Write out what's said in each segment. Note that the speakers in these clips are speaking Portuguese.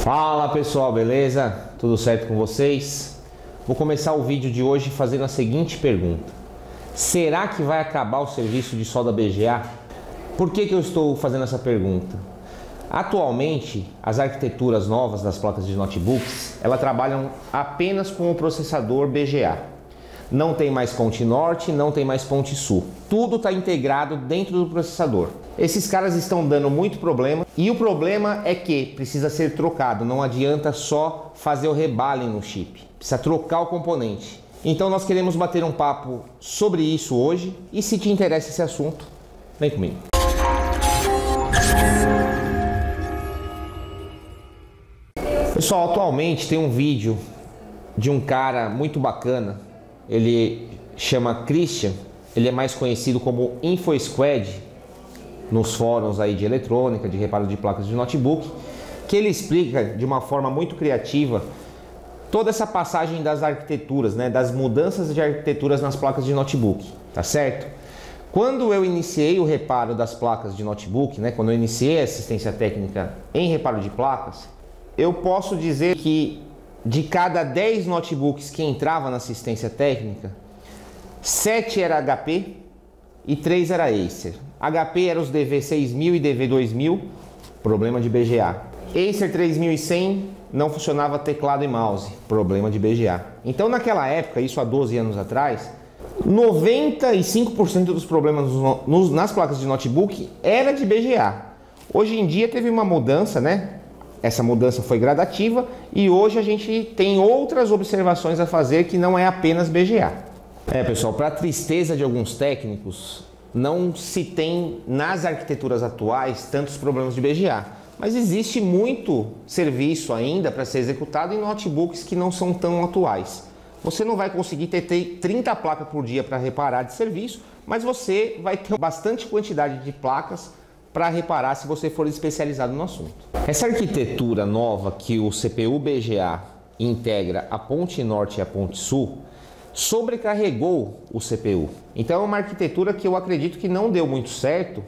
Fala pessoal, beleza? Tudo certo com vocês? Vou começar o vídeo de hoje fazendo a seguinte pergunta: será que vai acabar o serviço de solda BGA? Por que eu estou fazendo essa pergunta? Atualmente, as arquiteturas novas das placas de notebooks, elas trabalham apenas com o processador BGA. Não tem mais ponte norte, não tem mais ponte sul. Tudo está integrado dentro do processador. Esses caras estão dando muito problema e o problema é que precisa ser trocado. Não adianta só fazer o rebalem no chip. Precisa trocar o componente. Então nós queremos bater um papo sobre isso hoje e se te interessa esse assunto, vem comigo. Pessoal, atualmente tem um vídeo de um cara muito bacana. Ele chama Christian, ele é mais conhecido como InfoSquad nos fóruns aí de eletrônica, de reparo de placas de notebook, que ele explica de uma forma muito criativa toda essa passagem das arquiteturas, né, das mudanças de arquiteturas nas placas de notebook, tá certo? Quando eu iniciei o reparo das placas de notebook, né, quando eu iniciei a assistência técnica em reparo de placas, eu posso dizer que de cada 10 notebooks que entrava na assistência técnica, 7 era HP e 3 era Acer. HP era os DV6000 e DV2000, problema de BGA. Acer 3100 não funcionava teclado e mouse, problema de BGA. Então naquela época, isso há 12 anos atrás, 95% dos problemas nas placas de notebook era de BGA. Hoje em dia teve uma mudança, né? Essa mudança foi gradativa e hoje a gente tem outras observações a fazer que não é apenas BGA. Pessoal, para tristeza de alguns técnicos, não se tem nas arquiteturas atuais tantos problemas de BGA, mas existe muito serviço ainda para ser executado em notebooks que não são tão atuais. Você não vai conseguir ter 30 placas por dia para reparar de serviço, mas você vai ter bastante quantidade de placas para reparar se você for especializado no assunto. Essa arquitetura nova que o CPU BGA integra a ponte norte e a ponte sul sobrecarregou o CPU. Então é uma arquitetura que eu acredito que não deu muito certo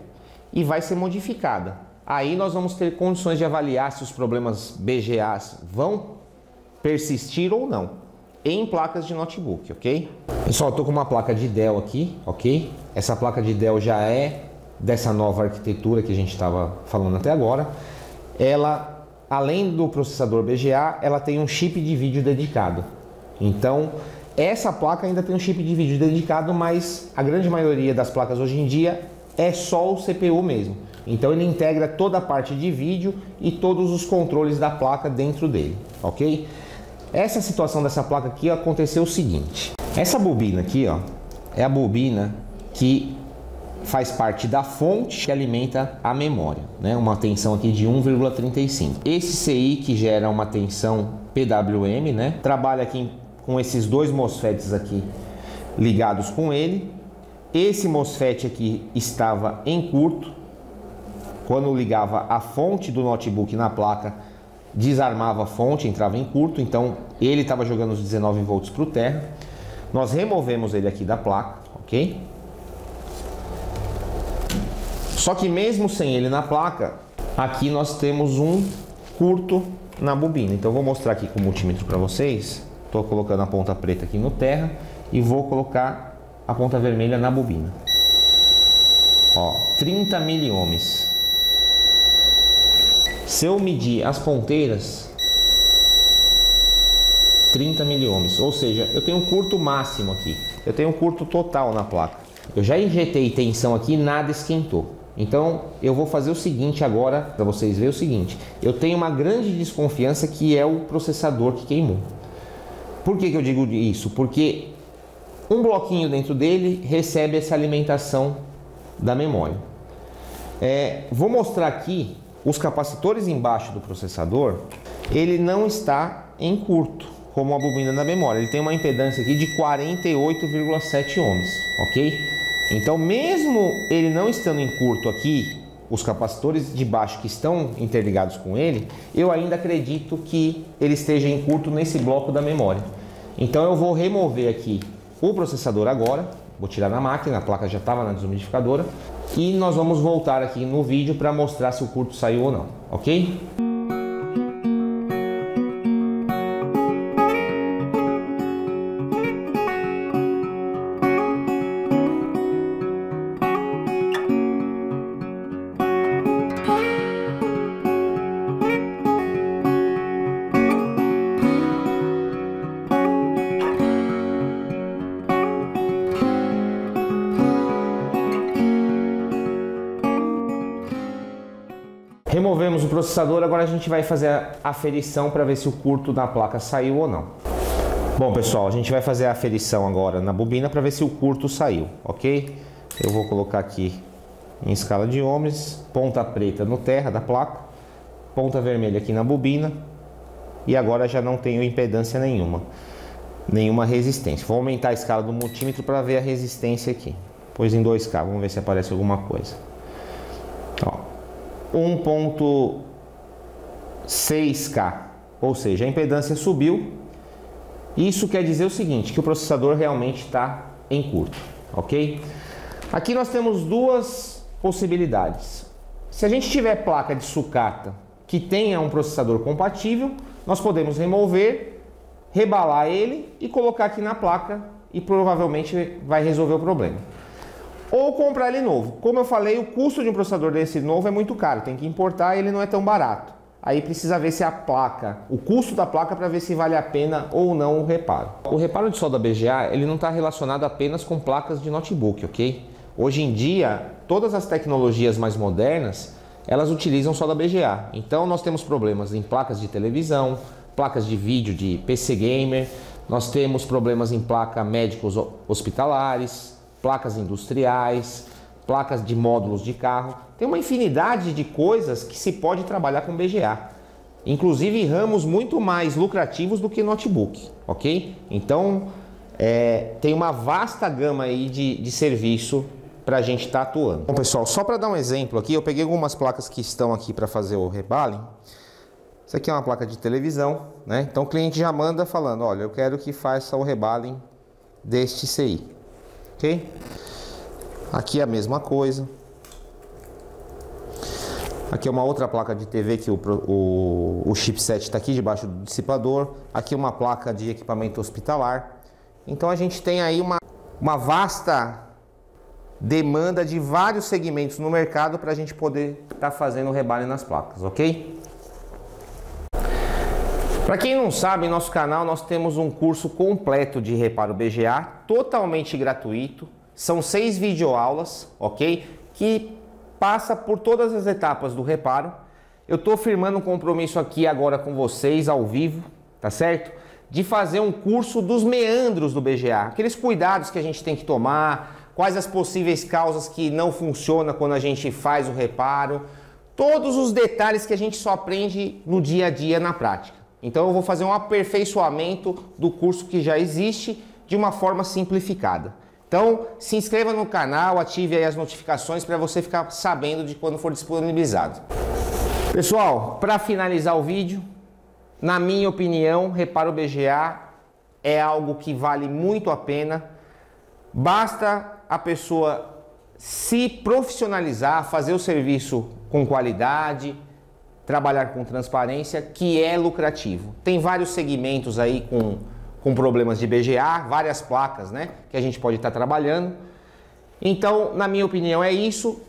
e vai ser modificada. Aí nós vamos ter condições de avaliar se os problemas BGAs vão persistir ou não em placas de notebook, ok? Pessoal, eu tô com uma placa de Dell aqui, ok? Essa placa de Dell já é dessa nova arquitetura que a gente estava falando até agora. Ela, além do processador BGA, ela tem um chip de vídeo dedicado. Então, essa placa ainda tem um chip de vídeo dedicado, mas a grande maioria das placas hoje em dia é só o CPU mesmo. Então ele integra toda a parte de vídeo e todos os controles da placa dentro dele, ok? Essa situação dessa placa aqui aconteceu o seguinte. Essa bobina aqui, ó, é a bobina que faz parte da fonte que alimenta a memória, né? Uma tensão aqui de 1,35. Esse CI que gera uma tensão PWM, né? Trabalha aqui com esses dois MOSFETs aqui ligados com ele. Esse MOSFET aqui estava em curto. Quando ligava a fonte do notebook na placa, desarmava a fonte, entrava em curto. Então ele estava jogando os 19 volts para o terra. Nós removemos ele aqui da placa, ok? Só que mesmo sem ele na placa, aqui nós temos um curto na bobina. Então eu vou mostrar aqui com o multímetro para vocês. Estou colocando a ponta preta aqui no terra e vou colocar a ponta vermelha na bobina. Ó, 30 miliohms. Se eu medir as ponteiras, 30 miliohms, ou seja, eu tenho um curto máximo aqui. Eu tenho um curto total na placa. Eu já injetei tensão aqui e nada esquentou. Então eu vou fazer o seguinte agora, para vocês verem o seguinte. Eu tenho uma grande desconfiança que é o processador que queimou. Por que eu digo isso? Porque um bloquinho dentro dele recebe essa alimentação da memória. Vou mostrar aqui os capacitores embaixo do processador. Ele não está em curto, como a bobina da memória. Ele tem uma impedância aqui de 48,7 ohms, ok? Então, mesmo ele não estando em curto aqui, os capacitores de baixo que estão interligados com ele, eu ainda acredito que ele esteja em curto nesse bloco da memória. Então eu vou remover aqui o processador agora, vou tirar da máquina, a placa já estava na desumidificadora, e nós vamos voltar aqui no vídeo para mostrar se o curto saiu ou não, ok? o processador, agora a gente vai fazer a aferição para ver se o curto da placa saiu ou não. Bom, pessoal, a gente vai fazer a aferição agora na bobina para ver se o curto saiu, ok? Eu vou colocar aqui em escala de ohms, ponta preta no terra da placa, ponta vermelha aqui na bobina, e agora já não tenho impedância nenhuma resistência. Vou aumentar a escala do multímetro para ver a resistência aqui. Pôs em 2K, vamos ver se aparece alguma coisa. Ó, 1.6K, ou seja, a impedância subiu. Isso quer dizer o seguinte, que o processador realmente está em curto, ok? Aqui nós temos duas possibilidades. Se a gente tiver placa de sucata que tenha um processador compatível, nós podemos remover, rebalar ele e colocar aqui na placa e provavelmente vai resolver o problema. Ou comprar ele novo. Como eu falei, o custo de um processador desse novo é muito caro, tem que importar e ele não é tão barato. Aí precisa ver se a placa, o custo da placa, para ver se vale a pena ou não o reparo. O reparo de solda BGA, ele não está relacionado apenas com placas de notebook, ok? Hoje em dia, todas as tecnologias mais modernas, elas utilizam solda BGA. Então nós temos problemas em placas de televisão, placas de vídeo de PC Gamer, nós temos problemas em placa médicos hospitalares, placas industriais, placas de módulos de carro. Tem uma infinidade de coisas que se pode trabalhar com BGA. Inclusive ramos muito mais lucrativos do que notebook, ok? Então tem uma vasta gama aí de serviço para a gente estar atuando. Bom, pessoal, só para dar um exemplo aqui, eu peguei algumas placas que estão aqui para fazer o rebalem. Isso aqui é uma placa de televisão, né? Então o cliente já manda falando, olha, eu quero que faça o rebalem deste CI, ok? Aqui é a mesma coisa. Aqui é uma outra placa de TV que o chipset está aqui debaixo do dissipador. Aqui uma placa de equipamento hospitalar. Então a gente tem aí uma vasta demanda de vários segmentos no mercado para a gente poder estar fazendo o rebalem nas placas, ok? Para quem não sabe, em nosso canal nós temos um curso completo de reparo BGA, totalmente gratuito. São 6 videoaulas, ok? Que passa por todas as etapas do reparo. Eu estou firmando um compromisso aqui agora com vocês, ao vivo, tá certo? De fazer um curso dos meandros do BGA, aqueles cuidados que a gente tem que tomar, quais as possíveis causas que não funcionam quando a gente faz o reparo, todos os detalhes que a gente só aprende no dia a dia na prática. Então eu vou fazer um aperfeiçoamento do curso que já existe de uma forma simplificada. Então se inscreva no canal, ative aí as notificações para você ficar sabendo de quando for disponibilizado. Pessoal, para finalizar o vídeo, na minha opinião, reparo BGA é algo que vale muito a pena. Basta a pessoa se profissionalizar, fazer o serviço com qualidade, trabalhar com transparência, que é lucrativo. Tem vários segmentos aí com problemas de BGA, várias placas, né, que a gente pode estar trabalhando. Então, na minha opinião, é isso.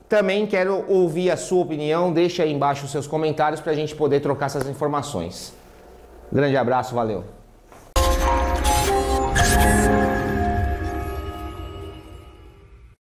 Também quero ouvir a sua opinião, deixa aí embaixo os seus comentários para a gente poder trocar essas informações. Grande abraço, valeu!